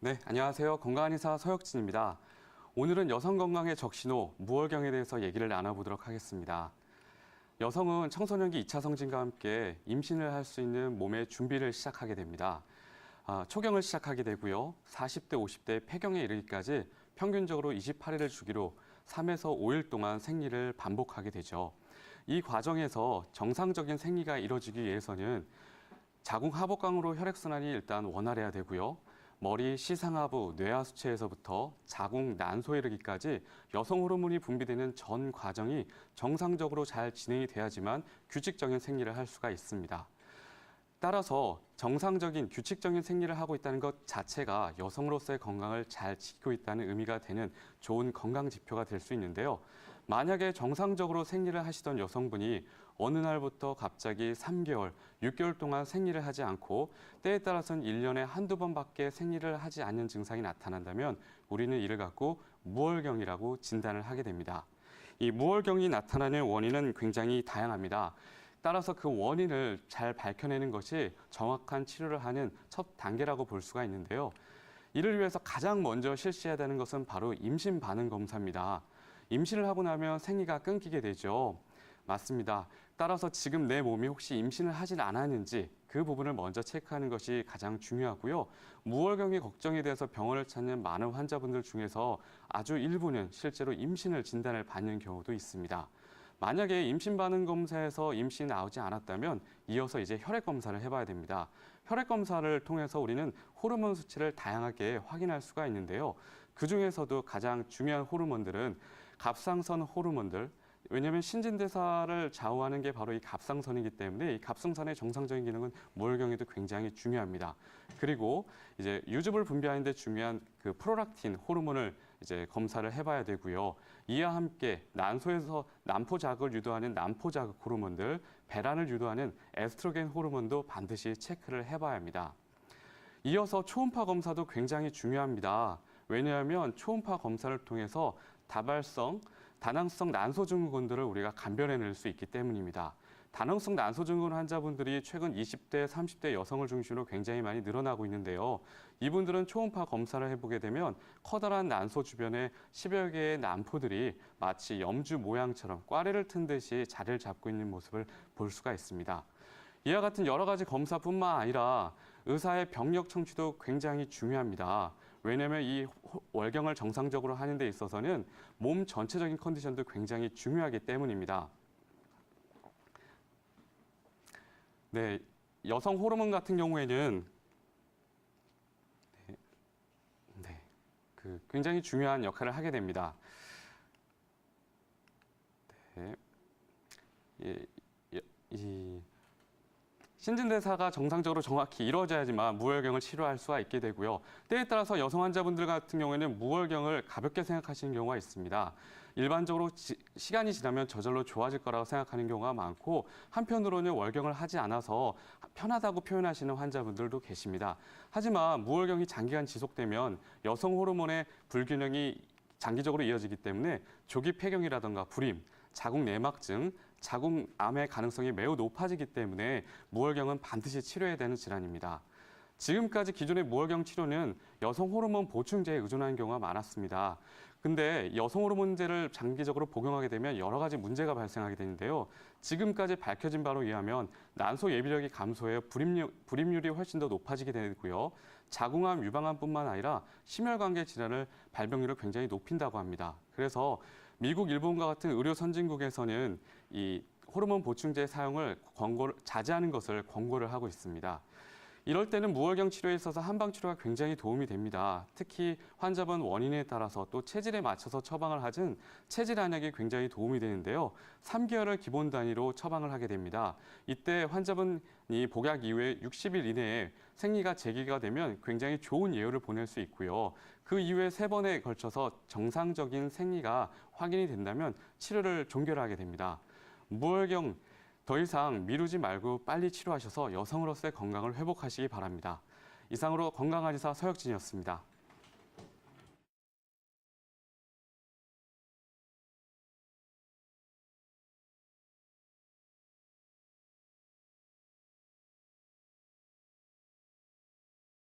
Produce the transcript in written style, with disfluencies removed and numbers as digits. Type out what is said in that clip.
네, 안녕하세요. 건강한 의사 서혁진입니다. 오늘은 여성 건강의 적신호, 무월경에 대해서 얘기를 나눠보도록 하겠습니다. 여성은 청소년기 2차 성징과 함께 임신을 할 수 있는 몸의 준비를 시작하게 됩니다. 초경을 시작하게 되고요. 40대, 50대 폐경에 이르기까지 평균적으로 28일을 주기로 3에서 5일 동안 생리를 반복하게 되죠. 이 과정에서 정상적인 생리가 이루어지기 위해서는 자궁 하복강으로 혈액순환이 일단 원활해야 되고요. 머리 시상하부, 뇌하수체에서부터 자궁 난소에 이르기까지 여성 호르몬이 분비되는 전 과정이 정상적으로 잘 진행이 돼야지만 규칙적인 생리를 할 수가 있습니다. 따라서 정상적인 규칙적인 생리를 하고 있다는 것 자체가 여성으로서의 건강을 잘 지키고 있다는 의미가 되는 좋은 건강 지표가 될 수 있는데요. 만약에 정상적으로 생리를 하시던 여성분이 어느 날부터 갑자기 3개월, 6개월 동안 생리를 하지 않고 때에 따라서는 1년에 한두 번밖에 생리를 하지 않는 증상이 나타난다면 우리는 이를 갖고 무월경이라고 진단을 하게 됩니다. 이 무월경이 나타나는 원인은 굉장히 다양합니다. 따라서 그 원인을 잘 밝혀내는 것이 정확한 치료를 하는 첫 단계라고 볼 수가 있는데요. 이를 위해서 가장 먼저 실시해야 되는 것은 바로 임신 반응 검사입니다. 임신을 하고 나면 생리가 끊기게 되죠. 맞습니다. 따라서 지금 내 몸이 혹시 임신을 하진 않았는지 그 부분을 먼저 체크하는 것이 가장 중요하고요. 무월경이 걱정이 돼서 병원을 찾는 많은 환자분들 중에서 아주 일부는 실제로 임신을 진단을 받는 경우도 있습니다. 만약에 임신 반응 검사에서 임신이 나오지 않았다면 이어서 이제 혈액 검사를 해봐야 됩니다. 혈액 검사를 통해서 우리는 호르몬 수치를 다양하게 확인할 수가 있는데요. 그 중에서도 가장 중요한 호르몬들은 갑상선 호르몬들, 왜냐하면 신진대사를 좌우하는 게 바로 이 갑상선이기 때문에 이 갑상선의 정상적인 기능은 무월경에도 굉장히 중요합니다. 그리고 이제 유즙을 분비하는 데 중요한 그 프롤락틴 호르몬을 이제 검사를 해봐야 되고요. 이와 함께 난소에서 난포 자극을 유도하는 난포 자극 호르몬들, 배란을 유도하는 에스트로겐 호르몬도 반드시 체크를 해봐야 합니다. 이어서 초음파 검사도 굉장히 중요합니다. 왜냐하면 초음파 검사를 통해서 다발성, 다낭성 난소 증후군들을 우리가 감별해낼 수 있기 때문입니다. 다낭성 난소 증후군 환자분들이 최근 20대, 30대 여성을 중심으로 굉장히 많이 늘어나고 있는데요. 이분들은 초음파 검사를 해보게 되면 커다란 난소 주변에 10여 개의 난포들이 마치 염주 모양처럼 꽈레를 튼 듯이 자리를 잡고 있는 모습을 볼 수가 있습니다. 이와 같은 여러 가지 검사뿐만 아니라 의사의 병력 청취도 굉장히 중요합니다. 왜냐하면 이 월경을 정상적으로 하는 데 있어서는 몸 전체적인 컨디션도 굉장히 중요하기 때문입니다. 네, 여성 호르몬 같은 경우에는 굉장히 중요한 역할을 하게 됩니다. 신진대사가 정상적으로 정확히 이루어져야지만 무월경을 치료할 수가 있게 되고요. 때에 따라서 여성 환자분들 같은 경우에는 무월경을 가볍게 생각하시는 경우가 있습니다. 일반적으로 시간이 지나면 저절로 좋아질 거라고 생각하는 경우가 많고 한편으로는 월경을 하지 않아서 편하다고 표현하시는 환자분들도 계십니다. 하지만 무월경이 장기간 지속되면 여성 호르몬의 불균형이 장기적으로 이어지기 때문에 조기 폐경이라든가 불임, 자궁 내막증, 자궁암의 가능성이 매우 높아지기 때문에 무월경은 반드시 치료해야 되는 질환입니다. 지금까지 기존의 무월경 치료는 여성 호르몬 보충제에 의존하는 경우가 많았습니다. 근데 여성 호르몬제를 장기적으로 복용하게 되면 여러 가지 문제가 발생하게 되는데요. 지금까지 밝혀진 바로 의하면 난소 예비력이 감소해 불임률이 훨씬 더 높아지게 되고요. 자궁암, 유방암뿐만 아니라 심혈관계 질환을 발병률을 굉장히 높인다고 합니다. 그래서 미국, 일본과 같은 의료 선진국에서는 이 호르몬 보충제 사용을 자제하는 것을 권고를 하고 있습니다. 이럴 때는 무월경 치료에 있어서 한방 치료가 굉장히 도움이 됩니다. 특히 환자분 원인에 따라서 또 체질에 맞춰서 처방을 하진 체질 안약이 굉장히 도움이 되는데요. 3개월을 기본 단위로 처방을 하게 됩니다. 이때 환자분이 복약 이후에 60일 이내에 생리가 재개가 되면 굉장히 좋은 예후를 보낼 수 있고요. 그 이후에 3번에 걸쳐서 정상적인 생리가 확인이 된다면 치료를 종결하게 됩니다. 무월경 더 이상 미루지 말고 빨리 치료하셔서 여성으로서의 건강을 회복하시기 바랍니다. 이상으로 건강한 의사 서혁진이었습니다.